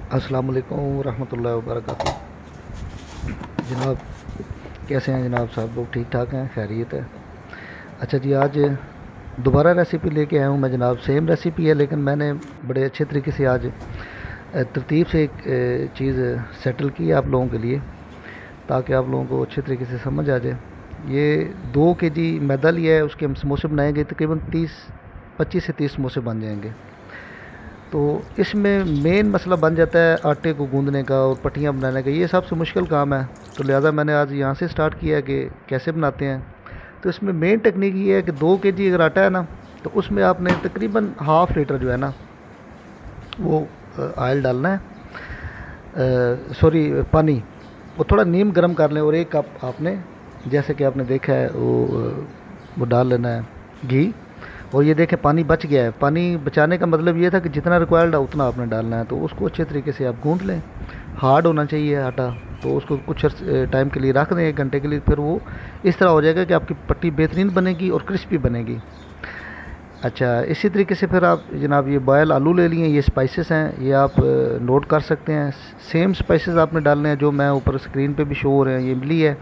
अस्सलाम वालेकुम रहमतुल्लाहि व बरकातहू। जनाब, कैसे हैं जनाब? साहब लोग ठीक ठाक हैं, खैरियत है? अच्छा जी, आज दोबारा रेसिपी लेके आया हूँ मैं जनाब। सेम रेसिपी है लेकिन मैंने बड़े अच्छे तरीके से आज तरतीब से एक चीज़ सेटल की है आप लोगों के लिए, ताकि आप लोगों को अच्छे तरीके से समझ आ जाए। ये 2 kg मैदा लिया है, उसके हम समोसे बनाएंगे। तकरीबन 25 से 30 समोसे बन जाएंगे। तो इसमें मेन मसला बन जाता है आटे को गूंदने का और पट्टियाँ बनाने का। ये सबसे मुश्किल काम है। तो लिहाजा मैंने आज यहाँ से स्टार्ट किया है कि कैसे बनाते हैं। तो इसमें मेन टेक्निक ये है कि 2 kg अगर आटा है ना, तो उसमें आपने तकरीबन हाफ़ लीटर जो है ना, वो ऑयल डालना है, सॉरी पानी। वो थोड़ा नीम गर्म कर लें और 1 कप आपने, जैसे कि आपने देखा है, वो डाल लेना है घी। और ये देखें पानी बच गया है। पानी बचाने का मतलब ये था कि जितना रिक्वायर्ड है उतना आपने डालना है। तो उसको अच्छे तरीके से आप गूंथ लें। हार्ड होना चाहिए आटा। तो उसको कुछ टाइम के लिए रख दें, 1 घंटे के लिए। फिर वो इस तरह हो जाएगा कि आपकी पट्टी बेहतरीन बनेगी और क्रिस्पी बनेगी। अच्छा, इसी तरीके से फिर आप जनाब ये बॉयल आलू ले लिए। ये स्पाइसेस हैं, ये आप नोट कर सकते हैं। सेम स्पाइसेस आपने डालने हैं जो मैं ऊपर स्क्रीन पे भी शो हो रहे हैं। ये इमली है।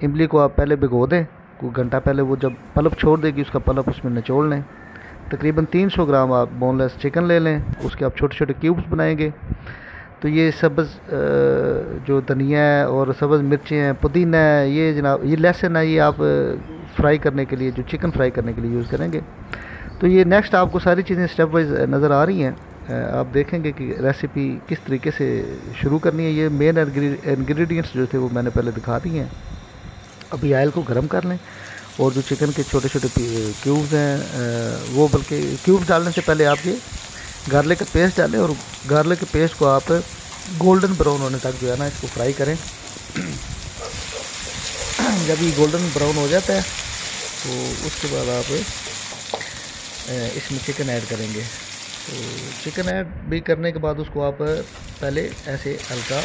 इमली को आप पहले भिगो दें कोई घंटा पहले। वो जब पल्प छोड़ देगी, उसका पल्प उसमें निचोड़ लें। तकरीबन 300 ग्राम आप बोनलेस चिकन ले लें। उसके आप छोटे छोटे क्यूब्स बनाएंगे। तो ये सब्ज़ जो धनिया है और सब्ज़ मिर्चें हैं, पुदीना है, ये जनाब ये लहसुन है, ये आप फ्राई करने के लिए, जो चिकन फ्राई करने के लिए यूज़ करेंगे। तो ये नेक्स्ट आपको सारी चीज़ें स्टेप वाइज नज़र आ रही हैं। आप देखेंगे कि रेसिपी किस तरीके से शुरू करनी है। ये मेन इंग्रेडिएंट्स जो थे वो मैंने पहले दिखा दिए हैं। अभी ऑयल को गर्म कर लें और जो चिकन के छोटे छोटे क्यूब्स हैं, वो, बल्कि क्यूब्स डालने से पहले आप ये गार्लिक का पेस्ट डालें। और गार्लिक के पेस्ट को आप गोल्डन ब्राउन होने तक जो है ना, इसको फ्राई करें। जब ये गोल्डन ब्राउन हो जाता है तो उसके बाद आप इसमें चिकन ऐड करेंगे। तो चिकन ऐड भी करने के बाद उसको आप पहले ऐसे हल्का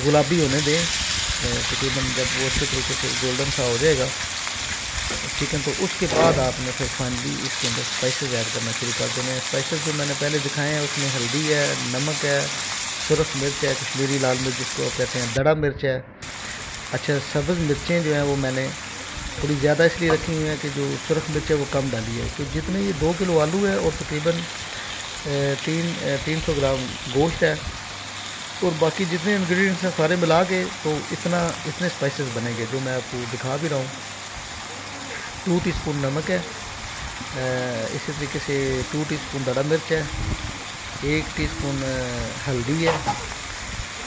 गुलाबी होने दें। तकरीबन जब वो अच्छे तरीके से गोल्डन सा हो जाएगा चिकन, तो उसके बाद आपने फिर फाइनली इसके अंदर स्पाइसेस ऐड करना शुरू कर देने हैं। स्पाइसेस जो मैंने पहले दिखाए हैं उसमें हल्दी है, नमक है, सुरख मिर्च है, कश्मीरी लाल मिर्च जिसको आप कहते हैं, दड़ा मिर्च है। अच्छा, सब्ज़ मिर्चें जो हैं वो मैंने थोड़ी ज़्यादा इसलिए रखी हुई हैं कि जो सुरख मिर्च है वो कम डाली है। तो जितने ये 2 किलो आलू है और तकरीबन 300 ग्राम गोश्त है और बाकी जितने इंग्रेडिएंट्स हैं सारे मिला के, तो इतने स्पाइसेस बनेंगे जो मैं आपको दिखा भी रहा हूँ। 2 टीस्पून नमक है, इसी तरीके से 2 टीस्पून दड़ा मिर्च है, 1 टीस्पून हल्दी है।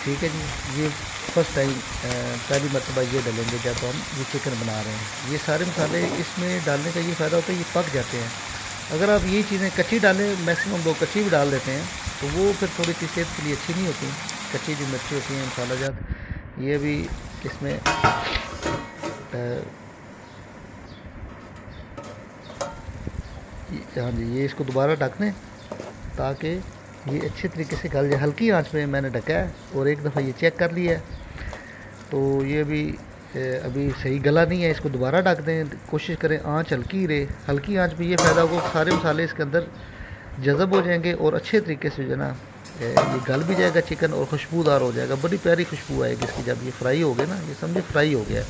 ठीक है जी। ये फर्स्ट टाइम पहली मरतबा ये डालेंगे जब हम ये चिकन बना रहे हैं। ये सारे मसाले इसमें डालने का ये फ़ायदा होता है, ये पक जाते हैं। अगर आप ये चीज़ें कच्ची डालें, मैक्सिमम लोग कच्ची भी डाल देते हैं, तो वो फिर थोड़ी सी सेहत के लिए अच्छी नहीं होती। कच्ची जो मिर्ची होती हैं मसाला जात, ये भी इसमें हाँ जी, ये इसको दोबारा ढक दें ताकि ये अच्छे तरीके से गल जाए। हल्की आंच पे मैंने ढका है और एक दफ़ा ये चेक कर लिया है। तो ये अभी सही गला नहीं है। इसको दोबारा ढक दें, कोशिश करें आंच हल्की रहे। हल्की आंच पे ये फ़ायदा होगा, सारे मसाले इसके अंदर जज़ब हो जाएंगे और अच्छे तरीके से जो है ना ये गल भी जाएगा चिकन और खुशबूदार हो जाएगा। बड़ी प्यारी खुशबू आएगी इसकी जब ये फ्राई हो गया ना। ये समझे फ्राई हो गया है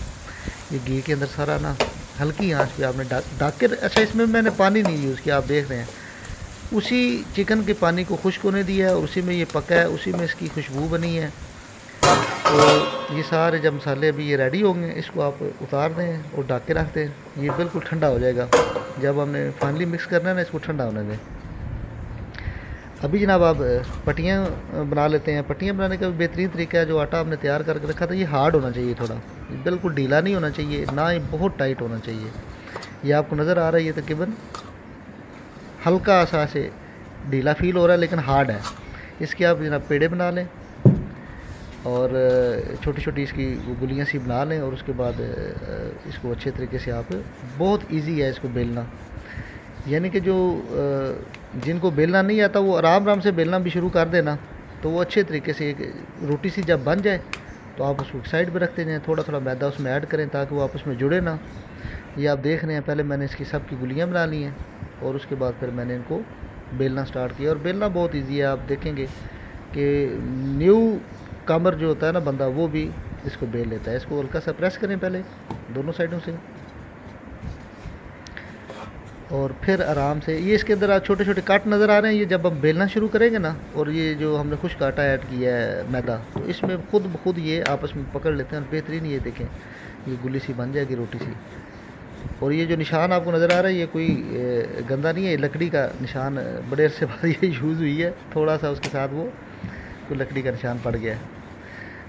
ये घी के अंदर सारा ना। हल्की आंच पे आपने ढक के। अच्छा, इसमें मैंने पानी नहीं यूज़ किया, आप देख रहे हैं। उसी चिकन के पानी को खुश्क होने दिया है और उसी में ये पका है, उसी में इसकी खुशबू बनी है। तो ये सारे जब मसाले अभी ये रेडी होंगे, इसको आप उतार दें और ढक के रख दें। ये बिल्कुल ठंडा हो जाएगा। जब हमने फाइनली मिक्स करना है ना, इसको ठंडा होने दें। अभी जनाब आप पट्टियाँ बना लेते हैं। पट्टियाँ बनाने का भी बेहतरीन तरीका है। जो आटा हमने तैयार करके रखा था, ये हार्ड होना चाहिए थोड़ा, ये बिल्कुल ढीला नहीं होना चाहिए, ना ही बहुत टाइट होना चाहिए। ये आपको नज़र आ रहा है, ये तकरीबन हल्का सा से ढीला फील हो रहा है लेकिन हार्ड है। इसके आप जनाब पेड़े बना लें और छोटी छोटी इसकी गुलियाँ सी बना लें। और उसके बाद इसको अच्छे तरीके से आप, बहुत इजी है इसको बेलना। यानी कि जो जिनको बेलना नहीं आता वो आराम आराम से बेलना भी शुरू कर देना, तो वो अच्छे तरीके से एक रोटी सी जब बन जाए तो आप उसको साइड पे रखते जाएँ। थोड़ा थोड़ा मैदा उसमें ऐड करें ताकि वो आपस में जुड़े ना। ये आप देख रहे हैं, पहले मैंने इसकी सब की गुलियाँ बना ली हैं और उसके बाद फिर मैंने इनको बेलना स्टार्ट किया। और बेलना बहुत ईजी है, आप देखेंगे कि न्यू कामर जो होता है ना बंदा, वो भी इसको बेल लेता है। इसको हल्का सा प्रेस करें पहले दोनों साइडों से, और फिर आराम से ये इसके अंदर छोटे छोटे काट नज़र आ रहे हैं। ये जब हम बेलना शुरू करेंगे ना, और ये जो हमने खुश्क आटा ऐड किया है मैदा, तो इसमें खुद ब खुद ये आपस में पकड़ लेते हैं और बेहतरीन ये देखें ये गुली सी बन जाएगी, रोटी सी। और ये जो निशान आपको नज़र आ रहा है ये कोई गंदा नहीं है, लकड़ी का निशान बड़े अरसे बाद ये यूज़ हुई है, थोड़ा सा उसके साथ वो कोई लकड़ी का निशान पड़ गया है।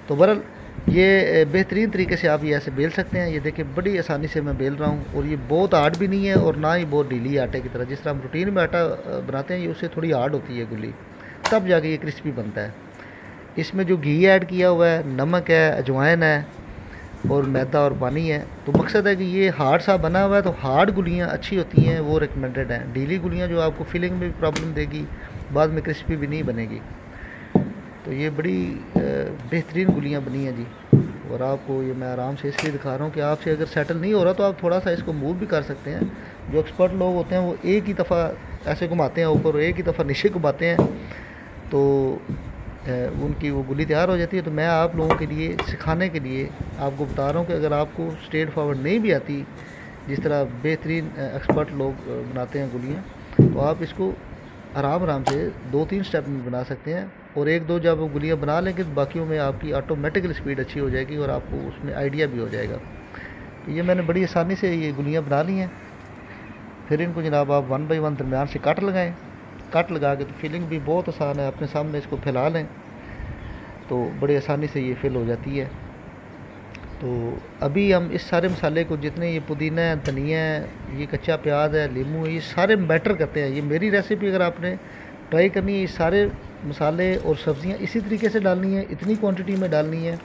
तो बहरहाल ये बेहतरीन तरीके से आप ये ऐसे बेल सकते हैं। ये देखिए बड़ी आसानी से मैं बेल रहा हूँ, और ये बहुत हार्ड भी नहीं है और ना ही बहुत ढीली आटे की तरह। जिस तरह हम रूटीन में आटा बनाते हैं ये उससे थोड़ी हार्ड होती है गुल्ली, तब जाके ये क्रिस्पी बनता है। इसमें जो घी ऐड किया हुआ है, नमक है, अजवाइन है और मैदा और पानी है, तो मकसद है कि ये हार्ड सा बना हुआ है। तो हार्ड गुलियाँ अच्छी होती हैं, वो रिकमेंडेड हैं। ढीली गुलियाँ जो आपको फिलिंग में भी प्रॉब्लम देगी, बाद में क्रिस्पी भी नहीं बनेगी। तो ये बड़ी बेहतरीन गुलियाँ बनी हैं जी। और आपको ये मैं आराम से इसलिए दिखा रहा हूँ कि आपसे अगर सेटल नहीं हो रहा तो आप थोड़ा सा इसको मूव भी कर सकते हैं। जो एक्सपर्ट लोग होते हैं वो एक ही दफ़ा ऐसे घुमाते हैं ऊपर और एक ही दफ़ा नीचे घुमाते हैं, तो उनकी वो गुली तैयार हो जाती है। तो मैं आप लोगों के लिए सिखाने के लिए आपको बता रहा हूँ कि अगर आपको स्ट्रेट फॉरवर्ड नहीं भी आती, जिस तरह बेहतरीन एक्सपर्ट लोग बनाते हैं गुलियाँ, तो आप इसको आराम आराम से 2-3 स्टेप में बना सकते हैं। और 1-2 जब वो गुलियाँ बना लेंगे तो बाकियों में आपकी ऑटोमेटिकली स्पीड अच्छी हो जाएगी और आपको उसमें आइडिया भी हो जाएगा। तो ये मैंने बड़ी आसानी से ये गुलियाँ बना ली हैं। फिर इनको जनाब आप 1 बाई 1 दरमियान से कट लगाएं। कट लगा के तो फिलिंग भी बहुत आसान है, अपने सामने इसको फैला लें तो बड़ी आसानी से ये फिल हो जाती है। तो अभी हम इस सारे मसाले को, जितने ये पुदीना है, धनिया है, ये कच्चा प्याज है, नींबू है, ये सारे मैटर करते हैं। ये मेरी रेसिपी अगर आपने ट्राई करनी है, ये सारे मसाले और सब्ज़ियाँ इसी तरीके से डालनी है, इतनी क्वांटिटी में डालनी है।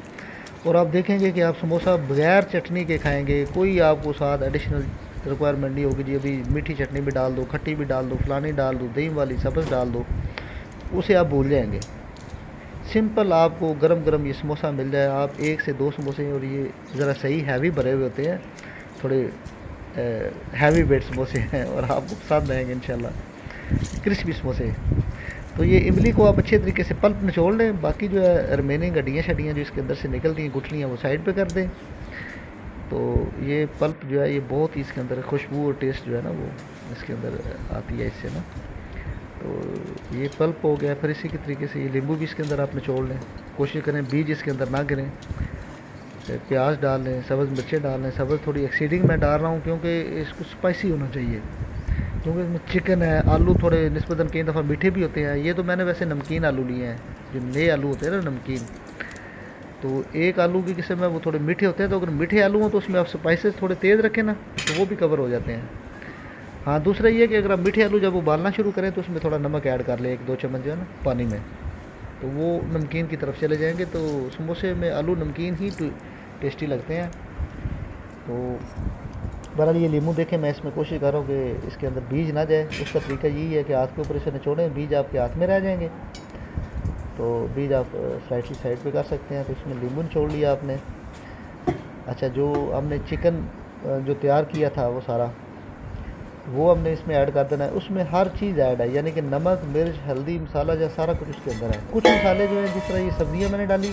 और आप देखेंगे कि आप समोसा बगैर चटनी के खाएंगे, कोई आपको साथ एडिशनल रिक्वायरमेंट नहीं होगी जी अभी मीठी चटनी भी डाल दो, खट्टी भी डाल दो, फलानी डाल दो, दही वाली सब्ज़ डाल दो, उसे आप भूल जाएंगे। सिंपल आपको गरम गरम ये समोसा मिल जाए, आप 1 से 2 समोसे, और ये ज़रा सही हैवी भरे हुए होते हैं, थोड़े हैवी वेट समोसे हैं और आपको पसंद आएंगे इंशाल्लाह क्रिस्पी समोसे। तो ये इमली को आप अच्छे तरीके से पल्प निचोड़ लें, बाकी जो है रिमेनिंग हड्डियाँ शड्डियाँ जो इसके अंदर से निकलती हैं, गुठलियाँ, वो साइड पे कर दें। तो ये पल्प जो है ये बहुत ही इसके अंदर खुशबू और टेस्ट जो है ना वो इसके अंदर आती है इससे ना। तो ये पल्प हो गया। फिर इसी के तरीके से ये नींबू भी इसके अंदर आप निचोड़ लें, कोशिश करें बीज इसके अंदर ना गिरें। प्याज डाल लें, सब्ज़ मिर्चें डाल लें। सब्ज़ थोड़ी एक्सीडिंग मैं डाल रहा हूँ क्योंकि इसको स्पाइसी होना चाहिए, क्योंकि इसमें चिकन है। आलू थोड़े निस्बतन कई दफ़ा मीठे भी होते हैं। ये तो मैंने वैसे नमकीन आलू लिए हैं, जो नए आलू होते हैं ना नमकीन। तो एक आलू की किस्म है वो थोड़े मीठे होते हैं, तो अगर मीठे आलू हों तो उसमें आप स्पाइसेस थोड़े तेज़ रखें ना, तो वो भी कवर हो जाते हैं। हाँ, दूसरा ये कि अगर आप मीठे आलू जब उबालना शुरू करें तो उसमें थोड़ा नमक ऐड कर लें, 1-2 चम्मच जो है ना पानी में, तो वो नमकीन की तरफ चले जाएंगे। तो समोसे में आलू नमकीन ही टेस्टी लगते हैं। तो बहरहाल ये नींबू देखें, मैं इसमें कोशिश कर रहा हूँ कि इसके अंदर बीज ना जाए। उसका तरीका यही है कि हाथ के ऊपर इसे निचोड़ें, बीज आपके हाथ में रह जाएंगे, तो बीज आप स्लाइटली साइड पे कर सकते हैं। तो इसमें नींबू निचोड़ लिया आपने। अच्छा, जो हमने चिकन जो तैयार किया था वो सारा वो हमने इसमें ऐड कर देना है। उसमें हर चीज़ ऐड है, यानी कि नमक, मिर्च, हल्दी, मसाला जो सारा कुछ उसके अंदर है। कुछ मसाले जो हैं, जिस तरह ये सब्ज़ियाँ मैंने डाली,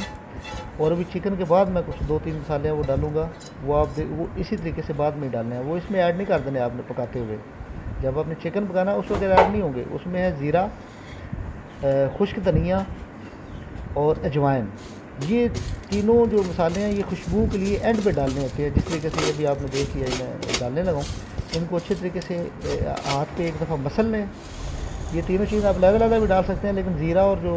और अभी चिकन के बाद मैं कुछ 2-3 मसाले हैं वो डालूँगा, वो आप वो इसी तरीके से बाद में ही डालने हैं। वो इसमें ऐड नहीं कर देने आपने पकाते हुए। जब आपने चिकन पकाना उस वक्त ऐड नहीं होंगे। उसमें है ज़ीरा, खुश्क धनिया और अजवाइन। ये तीनों जो मसाले हैं ये खुशबू के लिए एंड पे डालने होते हैं। जिस तरीके से ये भी आपने देख लिया, मैं डालने लगा हूँ। इनको अच्छे तरीके से हाथ पे एक दफ़ा मसल लें। ये तीनों चीज़ आप अलग अलग भी डाल सकते हैं, लेकिन ज़ीरा और जो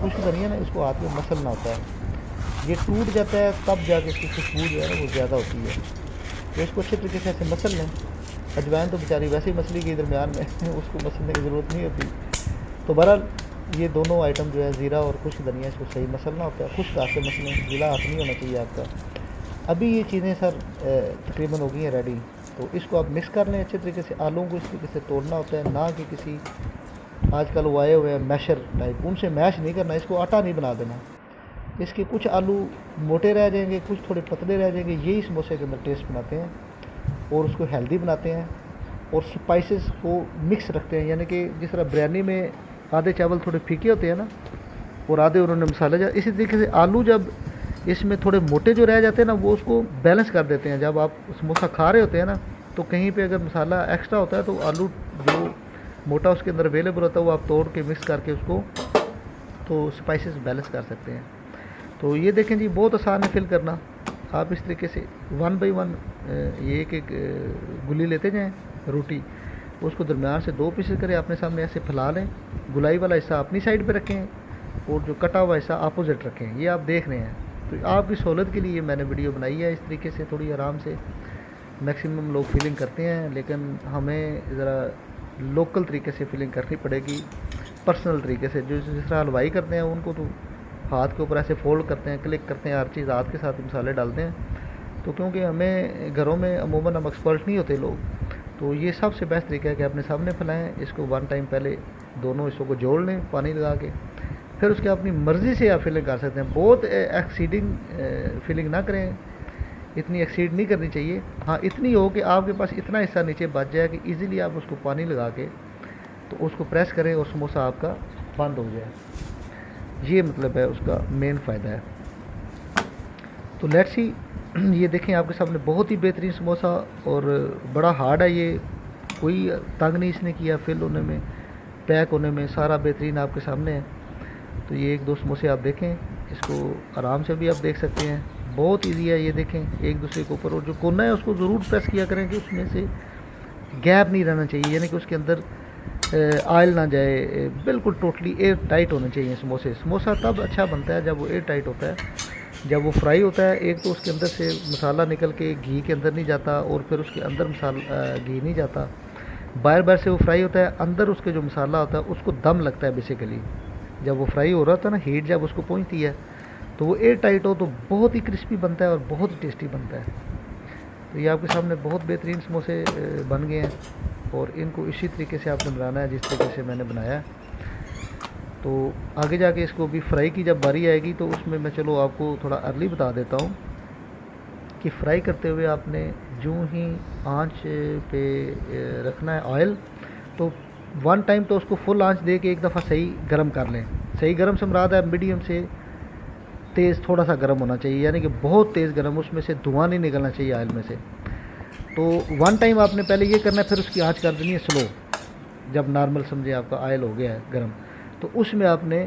खुश्क धनिया ना, इसको हाथ में मसलना होता है। ये टूट जाता है तब जाके इसकी खुशबू जो है ना वो ज़्यादा होती है। तो इसको अच्छे तरीके से ऐसे मसल लें। अजवाइन तो बेचारी वैसे ही मछली के दरमियान में उसको मसलने की ज़रूरत नहीं होती। तो बहरहाल ये दोनों आइटम जो है ज़ीरा और खुश्क धनिया, इसको सही मसलना होता है। खुश्क हाथ से मसलें, गीला हाथ नहीं होना चाहिए आपका। अभी ये चीज़ें सर तकरीबन हो गई हैं रेडी। तो इसको आप मिक्स कर लें अच्छे तरीके से। आलूओं को इस तरीके से तोड़ना होता है, ना कि किसी आजकल वो आए हुए हैं मैशर टाइप, उनसे मैश नहीं करना। इसको आटा नहीं बना देना। इसके कुछ आलू मोटे रह जाएंगे, कुछ थोड़े पतले रह जाएंगे। यही समोसे के अंदर टेस्ट बनाते हैं और उसको हेल्दी बनाते हैं और स्पाइसेस को मिक्स रखते हैं। यानी कि जिस तरह बिरयानी में आधे चावल थोड़े फीके होते हैं ना, और आधे उन्होंने मसाले जा। इसी तरीके से आलू जब इसमें थोड़े मोटे जो रह जाते हैं ना, वो उसको बैलेंस कर देते हैं। जब आप समोसा खा रहे होते हैं ना, तो कहीं पे अगर मसाला एक्स्ट्रा होता है तो आलू जो मोटा उसके अंदर अवेलेबल होता है वो आप तोड़ के मिक्स करके उसको तो स्पाइसेस बैलेंस कर सकते हैं। तो ये देखें जी, बहुत आसान है फिल करना। आप इस तरीके से 1 बाई 1 ये एक एक गुली लेते जाएँ रोटी, उसको दरमियान से 2 पीसेस करें, अपने सामने ऐसे फैला लें। गुलाई वाला हिस्सा अपनी साइड पे रखें और जो कटा हुआ हिस्सा अपोजिट रखें। ये आप देख रहे हैं। तो आपकी सहूलत के लिए मैंने वीडियो बनाई है। इस तरीके से थोड़ी आराम से मैक्सिमम लोग फीलिंग करते हैं, लेकिन हमें ज़रा लोकल तरीके से फीलिंग करनी पड़ेगी, पर्सनल तरीके से। जो जिस तरह हलवाई करते हैं उनको तो हाथ के ऊपर ऐसे फोल्ड करते हैं, क्लिक करते हैं, हर चीज़ हाथ के साथ मसाले डालते हैं। तो क्योंकि हमें घरों में अमूमन हम एक्सपर्ट नहीं होते लोग, तो ये सबसे बेस्ट तरीका है कि अपने सामने फैलाएं। इसको 1 टाइम पहले दोनों हिस्सों को जोड़ लें पानी लगा के, फिर उसके अपनी मर्ज़ी से आप फिलिंग कर सकते हैं। बहुत एक्सीडिंग फिलिंग ना करें, इतनी एक्सीड नहीं करनी चाहिए। हाँ, इतनी हो कि आपके पास इतना हिस्सा नीचे बच जाए कि इजीली आप उसको पानी लगा के तो उसको प्रेस करें और समोसा आपका बंद हो जाए। ये मतलब है उसका मेन फ़ायदा है। तो लेट्स सी, ये देखें आपके सामने बहुत ही बेहतरीन समोसा, और बड़ा हार्ड है ये, कोई तंग नहीं इसने किया फिल होने में, पैक होने में, सारा बेहतरीन आपके सामने है। तो ये 1-2 समोसे आप देखें, इसको आराम से भी आप देख सकते हैं, बहुत इजी है। ये देखें एक दूसरे के ऊपर, और जो कोना है उसको ज़रूर प्रेस किया करें कि उसमें से गैप नहीं रहना चाहिए, यानी कि उसके अंदर ऑयल ना जाए। बिल्कुल टोटली एयर टाइट होने चाहिए समोसे। समोसा तब अच्छा बनता है जब वो एयर टाइट होता है, जब वो फ्राई होता है। एक तो उसके अंदर से मसाला निकल के घी के अंदर नहीं जाता, और फिर उसके अंदर घी नहीं जाता। बाहर बाहर से वो फ्राई होता है, अंदर उसके जो मसाला होता है उसको दम लगता है बेसिकली। जब वो फ्राई हो रहा होता है ना, हीट जब उसको पहुंचती है तो वो एयर टाइट हो तो बहुत ही क्रिस्पी बनता है और बहुत ही टेस्टी बनता है। तो ये आपके सामने बहुत बेहतरीन समोसे बन गए हैं, और इनको इसी तरीके से आपने बनाना है जिस तरीके से मैंने बनाया है। तो आगे जाके इसको भी फ्राई की जब बारी आएगी तो उसमें मैं चलो आपको थोड़ा अर्ली बता देता हूँ कि फ्राई करते हुए आपने यूँ ही आंच पे रखना है ऑयल। तो 1 टाइम तो उसको फुल आंच दे के एक दफ़ा सही गर्म कर लें। सही गर्म से मुराद है मीडियम से तेज़ थोड़ा सा गर्म होना चाहिए, यानी कि बहुत तेज़ गर्म, उसमें से धुआं नहीं निकलना चाहिए ऑयल में से। तो 1 टाइम आपने पहले ये करना है, फिर उसकी आंच कर देनी है स्लो। जब नॉर्मल समझे आपका ऑयल हो गया है गर्म, तो उसमें आपने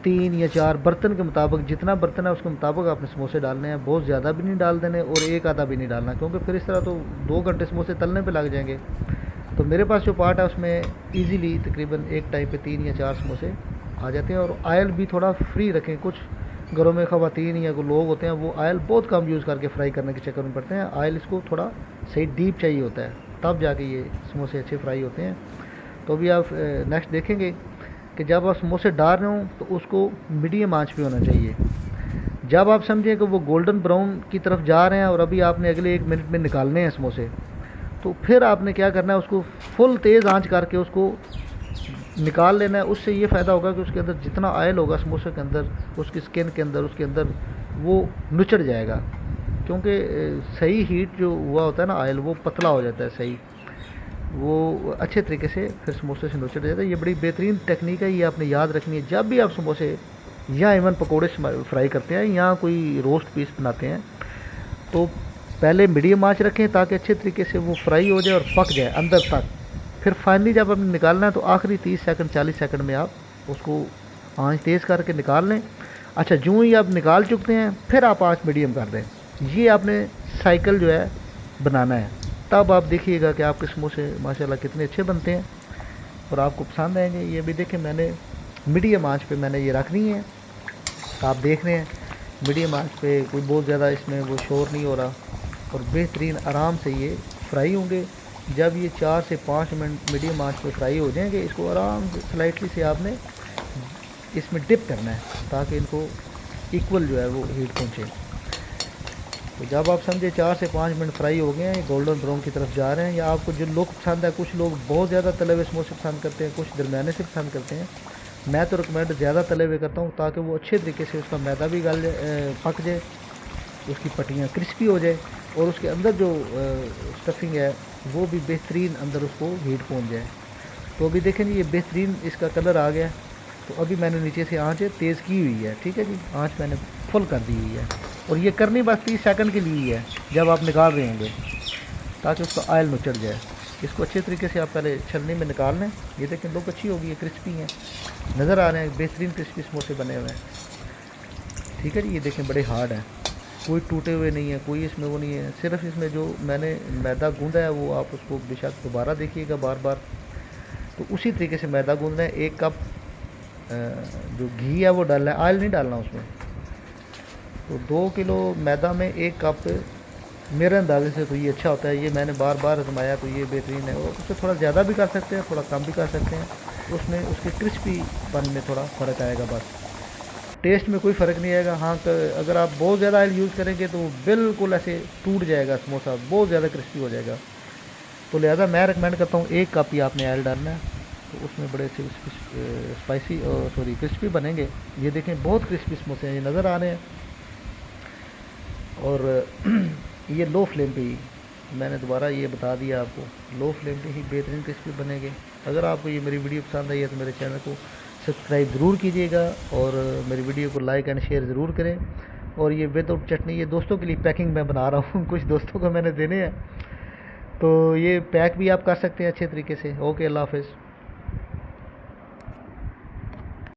3 या 4 बर्तन के मुताबिक, जितना बर्तन है उसके मुताबिक आपने समोसे डालने हैं। बहुत ज़्यादा भी नहीं डाल देने और एक आधा भी नहीं डालना, क्योंकि फिर इस तरह तो 2 घंटे समोसे तलने पे लग जाएंगे। तो मेरे पास जो पार्ट है उसमें इजीली तकरीबन एक टाइम पे 3 या 4 समोसे आ जाते हैं। और ऑयल भी थोड़ा फ्री रखें। कुछ घरों में ख़वातीन या कोई लोग होते हैं वो ऑयल बहुत कम यूज़ करके फ्राई करने के चक्कर में पड़ते हैं। ऑयल इसको थोड़ा सही डीप चाहिए होता है, तब जाके ये समोसे अच्छे फ्राई होते हैं। तो अभी आप नेक्स्ट देखेंगे कि जब आप समोसे डाल रहे हो तो उसको मीडियम आंच पे होना चाहिए। जब आप समझें कि वो गोल्डन ब्राउन की तरफ जा रहे हैं और अभी आपने अगले 1 मिनट में निकालने हैं समोसे, तो फिर आपने क्या करना है, उसको फुल तेज़ आंच करके उसको निकाल लेना है। उससे ये फ़ायदा होगा कि उसके अंदर जितना ऑयल होगा समोसे के अंदर, उसकी स्किन के अंदर, उसके अंदर वो नुचड़ जाएगा। क्योंकि सही हीट जो हुआ होता है ना ऑयल, वो पतला हो जाता है सही, वो अच्छे तरीके से फिर समोसे से नुचड़ जाता है। ये बड़ी बेहतरीन टेक्निक है, ये आपने याद रखनी है। जब भी आप समोसे या इवन पकोड़े फ्राई करते हैं या कोई रोस्ट पीस बनाते हैं, तो पहले मीडियम आंच रखें ताकि अच्छे तरीके से वो फ्राई हो जाए और पक जाए अंदर तक। फिर फाइनली जब आपने निकालना है तो आखिरी 30 सेकंड 40 सेकंड में आप उसको आंच तेज़ करके निकाल लें। अच्छा, यूँ ही आप निकाल चुकते हैं फिर आप आंच मीडियम कर दें। ये आपने साइकिल जो है बनाना है, तब आप देखिएगा कि आपके समोसे माशाल्लाह कितने अच्छे बनते हैं और आपको पसंद आएंगे। ये भी देखें, मैंने मीडियम आंच पे मैंने ये रखनी है। आप देख रहे हैं मीडियम आंच पे, कोई बहुत ज़्यादा इसमें वो शोर नहीं हो रहा और बेहतरीन आराम से ये फ्राई होंगे। जब ये 4 से 5 मिनट मीडियम आंच पे फ्राई हो जाएंगे, इसको आराम से स्लाइटली से आपने इसमें डिप करना है ताकि इनको इक्वल जो है वो हीट पहुँचे। तो जब आप समझे 4 से 5 मिनट फ्राई हो गए हैं, गोल्डन ब्राउन की तरफ जा रहे हैं, या आपको जो लुक पसंद है, कुछ लोग बहुत ज़्यादा तले हुए समोसे पसंद करते हैं, कुछ दरमियाने से पसंद करते हैं। मैं तो रिकमेंड ज़्यादा तले हुए करता हूँ ताकि वो अच्छे तरीके से उसका मैदा भी पक जाए, उसकी पट्टियाँ क्रिस्पी हो जाए और उसके अंदर जो स्टफिंग है वो भी बेहतरीन अंदर उसको हीट पहुँच जाए। तो अभी देखें जी, ये बेहतरीन इसका कलर आ गया। तो अभी मैंने नीचे से आँच तेज़ की हुई है, ठीक है जी, आँच मैंने फुल कर दी हुई है। और ये करनी बस 30 सेकंड के लिए ही है जब आप निकाल रहे होंगे, ताकि उसका ऑयल नुचड़ जाए। इसको अच्छे तरीके से आप पहले छलनी में निकाल लें। ये देखें लोग अच्छी होगी, ये क्रिस्पी हैं, नज़र आ रहे हैं, बेहतरीन क्रिस्पी समोसे बने हुए हैं, ठीक है जी। ये देखें बड़े हार्ड हैं, कोई टूटे हुए नहीं है, कोई इसमें वो नहीं है। सिर्फ इसमें जो मैंने मैदा गूंदा है वो आप उसको बेशक दोबारा देखिएगा बार बार, तो उसी तरीके से मैदा गूंदना है। 1 कप जो घी है वो डालना है, ऑयल नहीं डालना उसमें। तो 2 किलो मैदा में 1 कप मेरे अंदाजे से तो ये अच्छा होता है। ये मैंने बार बार आजमाया तो ये बेहतरीन है। और उससे थोड़ा ज़्यादा भी कर सकते हैं, थोड़ा कम भी कर सकते हैं, उसमें उसके क्रिस्पीपन में थोड़ा फ़र्क आएगा बस। टेस्ट में कोई फ़र्क नहीं आएगा। हाँ, अगर आप बहुत ज़्यादा ऑयल यूज़ करेंगे तो बिल्कुल ऐसे टूट जाएगा समोसा, बहुत ज़्यादा क्रिस्पी हो जाएगा। तो लिहाजा मैं रिकमेंड करता हूँ 1 कप ही आपने ऑयल डालना है, तो उसमें बड़े अच्छे स्पाइसी सॉरी क्रिस्पी बनेंगे। ये देखें बहुत क्रिस्पी समोसे हैं, ये नज़र आ रहे हैं। और ये लो फ्लेम पे ही, मैंने दोबारा ये बता दिया आपको, लो फ्लेम पे ही बेहतरीन क्रिस्पी बनेंगे। अगर आपको ये मेरी वीडियो पसंद आई है तो मेरे चैनल को सब्सक्राइब ज़रूर कीजिएगा और मेरी वीडियो को लाइक एंड शेयर ज़रूर करें। और ये विदाउट चटनी, ये दोस्तों के लिए पैकिंग मैं बना रहा हूँ, कुछ दोस्तों को मैंने देने हैं, तो ये पैक भी आप कर सकते हैं अच्छे तरीके से। ओके, अल्लाह हाफ़िज़।